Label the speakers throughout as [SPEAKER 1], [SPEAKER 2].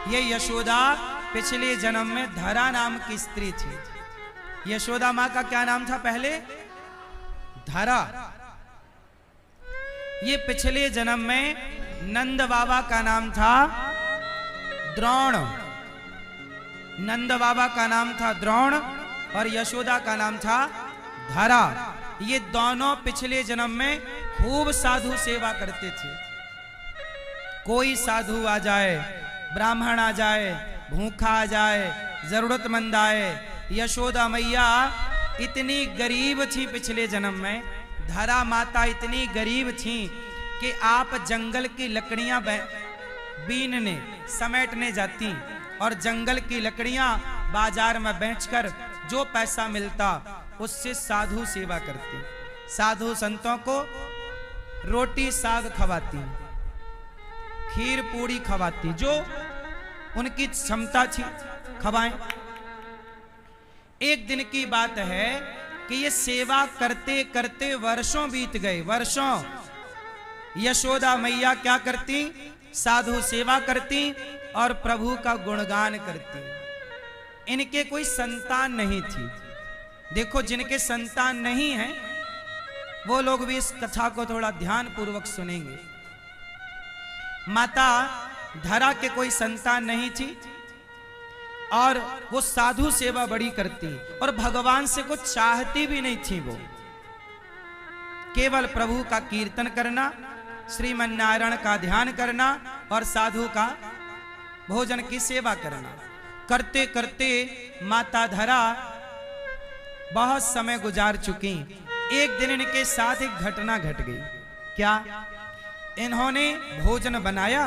[SPEAKER 1] ये यशोदा पिछले जन्म में धरा नाम की स्त्री थी। यशोदा माँ का क्या नाम था पहले? धरा। ये पिछले जन्म में नंद बाबा का नाम था द्रोण। नंद बाबा का नाम था द्रोण और यशोदा का नाम था धरा। ये दोनों पिछले जन्म में खूब साधु सेवा करते थे। कोई साधु आ जाए, ब्राह्मण आ जाए, भूखा आ जाए, जरूरतमंद आए, यशोदा मैया इतनी गरीब थी पिछले जन्म में, धरा माता इतनी गरीब थी कि आप जंगल की लकड़ियां बीनने समेटने जाती और जंगल की लकड़ियां बाजार में बेचकर जो पैसा मिलता उससे साधु सेवा करती, साधु संतों को रोटी साग खवाती, खीर पूड़ी खवाती, जो उनकी क्षमता थी खवाएं। एक दिन की बात है कि ये सेवा करते करते वर्षों बीत गए। वर्षों यशोदा मैया क्या करती? साधु सेवा करती और प्रभु का गुणगान करती। इनके कोई संतान नहीं थी। देखो, जिनके संतान नहीं है वो लोग भी इस कथा को थोड़ा ध्यान पूर्वक सुनेंगे। माता धरा के कोई संतान नहीं थी और वो साधु सेवा बड़ी करती और भगवान से कुछ चाहती भी नहीं थी। वो केवल प्रभु का कीर्तन करना, श्रीमन नारायण का ध्यान करना और साधु का भोजन की सेवा करना। करते करते माता धरा बहुत समय गुजार चुकी। एक दिन इनके साथ एक घटना घट गई। क्या? इन्होंने भोजन बनाया,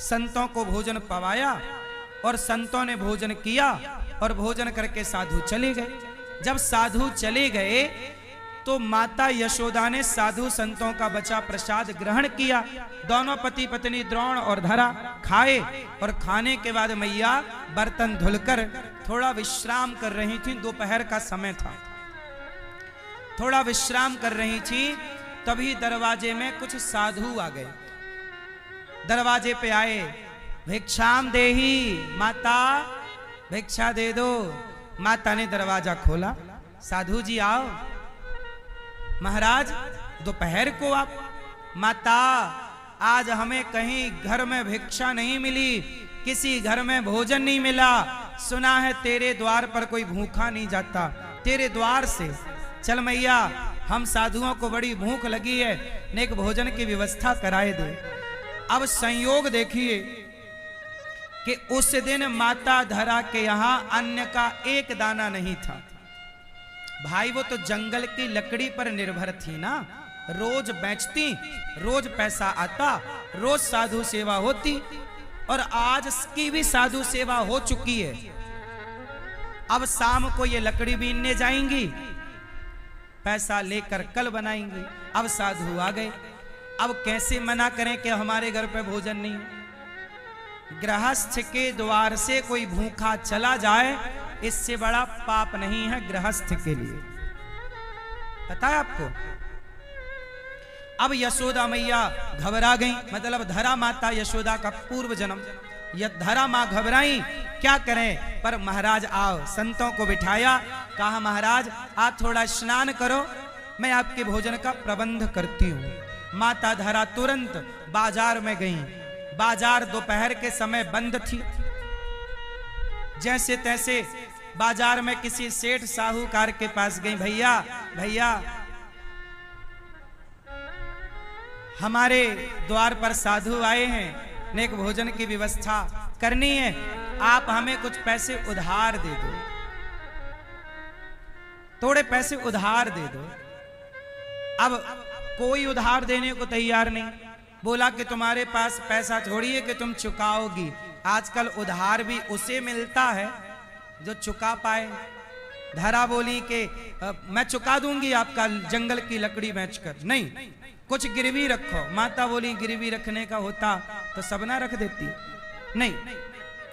[SPEAKER 1] संतों को भोजन पवाया और संतों ने भोजन किया और भोजन करके साधु चले गए। जब साधु चले गए तो माता यशोदा ने साधु संतों का बचा प्रसाद ग्रहण किया। दोनों पति पत्नी द्रोण और धरा खाए और खाने के बाद मैया बर्तन धुलकर थोड़ा विश्राम कर रही थी। दोपहर का समय था, थोड़ा विश्राम कर रही थी। तभी दरवाजे में कुछ साधु आ गए। दरवाजे पे आए, भिक्षाम देही, माता भिक्षा दे दो। माता ने दरवाजा खोला, साधु जी आओ। महाराज दोपहर को आप? माता आज हमें कहीं घर में भिक्षा नहीं मिली, किसी घर में भोजन नहीं मिला। सुना है तेरे द्वार पर कोई भूखा नहीं जाता, तेरे द्वार से चल मैया, हम साधुओं को बड़ी भूख लगी है, नेक भोजन की व्यवस्था कराए दे। अब संयोग देखिए कि उस दिन माता धरा के यहां अन्न का एक दाना नहीं था। भाई वो तो जंगल की लकड़ी पर निर्भर थी ना, रोज बेचती, रोज पैसा आता, रोज साधु सेवा होती और आज की भी साधु सेवा हो चुकी है। अब शाम को ये लकड़ी बीनने जाएंगी, पैसा लेकर कल बनाएंगी। अब साधु आ गए, अब कैसे मना करें कि हमारे घर पे भोजन नहीं है। गृहस्थ के द्वार से कोई भूखा चला जाए, इससे बड़ा पाप नहीं है गृहस्थ के लिए। पता है आपको? अब यशोदा मैया घबरा गई, मतलब धरा माता यशोदा का पूर्व जन्म। यह धरा मां घबराई, क्या करें? पर महाराज आओ, संतों को बिठाया, कहा महाराज आप थोड़ा स्नान करो, मैं आपके भोजन का प्रबंध करती हूं। माता धरा तुरंत बाजार में गई। बाजार दोपहर के समय बंद थी। जैसे तैसे बाजार में किसी सेठ साहूकार के पास गई, भैया भैया हमारे द्वार पर साधु आए हैं, नेक भोजन की व्यवस्था करनी है, आप हमें कुछ पैसे उधार दे दो, थोड़े पैसे उधार दे दो। अब कोई उधार देने को तैयार नहीं। बोला कि तुम्हारे पास पैसा थोड़ी है कि तुम चुकाओगी, आजकल उधार भी उसे मिलता है जो चुका पाए। धरा बोली कि मैं चुका दूंगी आपका जंगल की लकड़ी बेचकर। नहीं, कुछ गिरवी रखो। माता बोली गिरवी रखने का होता तो सब ना रख देती। नहीं,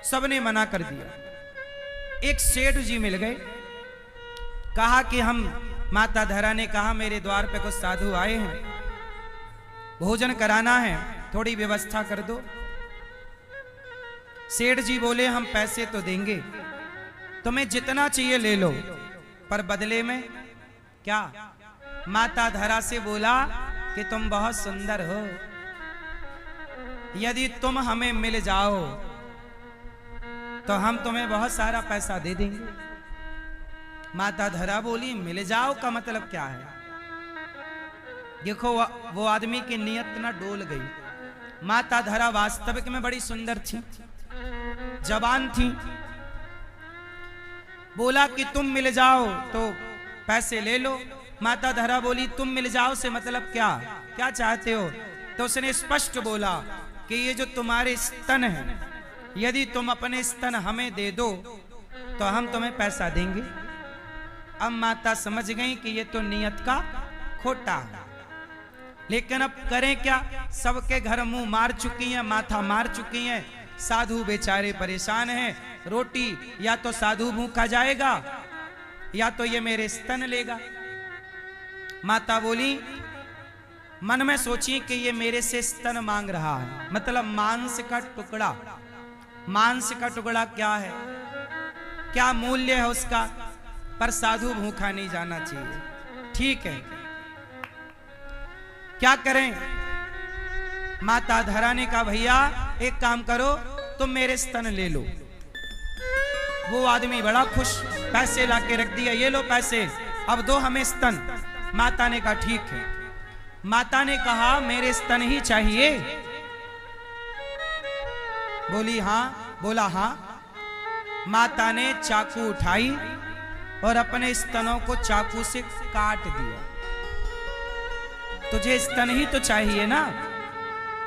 [SPEAKER 1] सबने मना कर दिया। एक सेठ जी मिल गए, कहा कि हम, माता धरा ने कहा मेरे द्वार पे कुछ साधु आए हैं, भोजन कराना है, थोड़ी व्यवस्था कर दो। सेठ जी बोले हम पैसे तो देंगे, तुम्हें जितना चाहिए ले लो, पर बदले में क्या? माता धरा से बोला कि तुम बहुत सुंदर हो, यदि तुम हमें मिल जाओ तो हम तुम्हें बहुत सारा पैसा दे देंगे। माता धरा बोली मिल जाओ का मतलब क्या है? देखो वो आदमी की नियत ना डोल गई। माता धरा वास्तविक में बड़ी सुंदर थी, जवान थी। बोला कि तुम मिल जाओ तो पैसे ले लो। माता धरा बोली तुम मिल जाओ से मतलब क्या, क्या चाहते हो? तो उसने स्पष्ट बोला कि ये जो तुम्हारे स्तन हैं, यदि तुम अपने स्तन हमें दे दो तो हम तुम्हें पैसा देंगे। अब माता समझ गई कि ये तो नियत का खोटा है, लेकिन अब करें क्या? सबके घर मुंह मार चुकी हैं, माथा मार चुकी हैं। साधु बेचारे परेशान हैं। रोटी या तो साधु भूखा जाएगा या तो ये मेरे स्तन लेगा। माता बोली, मन में सोची कि ये मेरे से स्तन मांग रहा है, मतलब मांस का टुकड़ा। मांस का टुकड़ा क्या है, क्या मूल्य है उसका? पर साधु भूखा नहीं जाना चाहिए। ठीक है, क्या करें? माता धरा ने कहा भैया एक काम करो, तुम मेरे स्तन ले लो। वो आदमी बड़ा खुश, पैसे लाके रख दिया, ये लो पैसे, अब दो हमें स्तन। माता ने कहा ठीक है। माता ने कहा मेरे स्तन ही चाहिए? बोली हाँ। बोला हाँ। माता ने चाकू उठाई और अपने स्तनों को चाकू से काट दिया। तुझे स्तन ही तो चाहिए ना?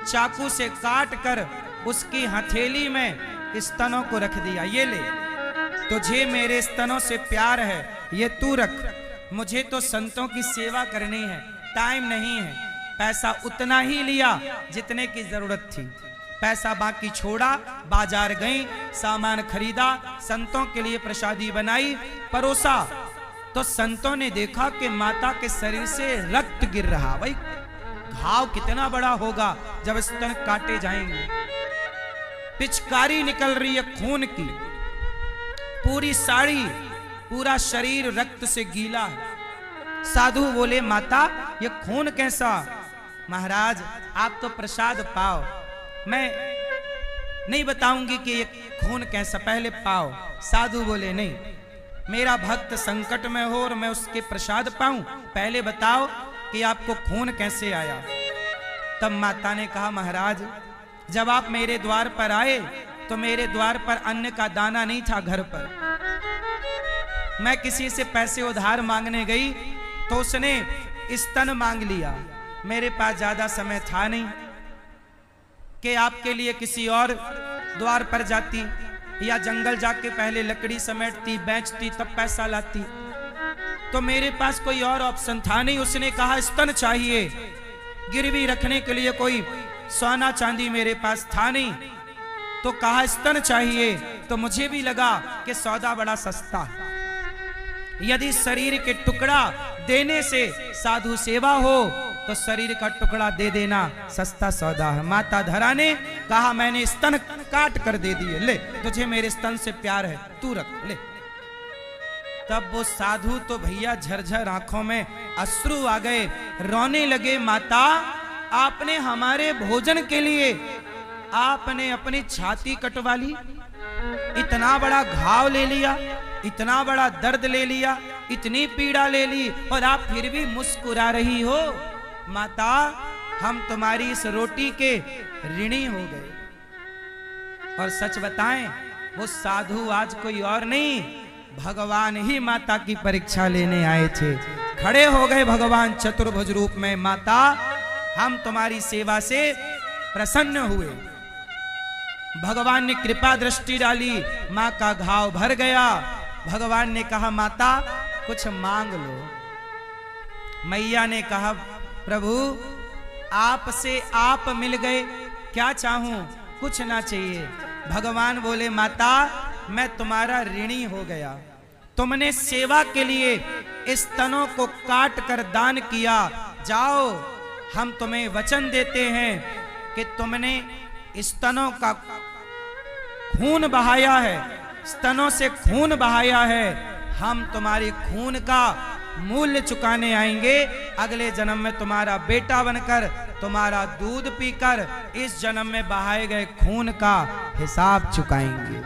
[SPEAKER 1] चाकू से काट कर उसकी हथेली में स्तनों को रख दिया। ये ले, तुझे मेरे स्तनों से प्यार है, ये तू रख। मुझे तो संतों की सेवा करनी है, टाइम नहीं है। पैसा उतना ही लिया जितने की जरूरत थी, पैसा बाकी छोड़ा। बाजार गई, सामान खरीदा, संतों के लिए प्रसादी बनाई, परोसा। तो संतों ने देखा कि माता के शरीर से रक्त गिर रहा। भाई घाव कितना बड़ा होगा जब स्तन काटे जाएंगे। पिचकारी निकल रही है खून की, पूरी साड़ी, पूरा शरीर रक्त से गीला है। साधु बोले माता ये खून कैसा? महाराज आप तो प्रसाद पाओ, मैं नहीं बताऊंगी कि ये खून कैसा, पहले पाओ। साधु बोले नहीं, मेरा भक्त संकट में हो और मैं उसके प्रसाद पाऊं, पहले बताओ कि आपको खून कैसे आया। तब माता ने कहा महाराज जब आप मेरे द्वार पर आए तो मेरे द्वार पर अन्न का दाना नहीं था घर पर। मैं किसी से पैसे उधार मांगने गई तो उसने स्तन मांग लिया। मेरे पास ज्यादा समय था नहीं कि आपके लिए किसी और द्वार पर जाती या जंगल जाके पहले लकड़ी समेटती, बेचती, तब पैसा लाती। तो मेरे पास कोई और ऑप्शन था नहीं। उसने कहा स्तन चाहिए, गिरवी रखने के लिए कोई सोना चांदी मेरे पास था नहीं, तो कहा स्तन चाहिए। तो मुझे भी लगा कि सौदा बड़ा सस्ता है, यदि शरीर के टुकड़ा देने से साधु सेवा हो तो शरीर का टुकड़ा दे देना सस्ता सौदा है। माता धरा ने कहा मैंने स्तन काट कर दे दिए, ले तुझे मेरे स्तन से प्यार है, तू रख ले। तब वो साधु तो भैया झरझर आंखों में अश्रु आ गए, रोने लगे। माता आपने हमारे भोजन के लिए आपने अपनी छाती कटवा ली, इतना बड़ा घाव ले लिया, इतना बड़ा दर्द ले लिया, इतनी पीड़ा ले ली और आप फिर भी मुस्कुरा रही हो। माता हम तुम्हारी इस रोटी के ऋणी हो गए। और सच बताएं वो साधु आज कोई और नहीं, भगवान ही माता की परीक्षा लेने आए थे। खड़े हो गए भगवान चतुर्भुज रूप में, माता हम तुम्हारी सेवा से प्रसन्न हुए। भगवान ने कृपा दृष्टि डाली, मां का घाव भर गया। भगवान ने कहा माता कुछ मांग लो। मैया ने कहा प्रभु आपसे आप मिल गए, क्या चाहूं? कुछ ना चाहिए। भगवान बोले माता मैं तुम्हारा ऋणी हो गया, तुमने सेवा के लिए स्तनों को काट कर दान किया। जाओ हम तुम्हें वचन देते हैं कि तुमने स्तनों का खून बहाया है, स्तनों से खून बहाया है, हम तुम्हारी खून का मूल्य चुकाने आएंगे। अगले जन्म में तुम्हारा बेटा बनकर, तुम्हारा दूध पीकर इस जन्म में बहाए गए खून का हिसाब चुकाएंगे।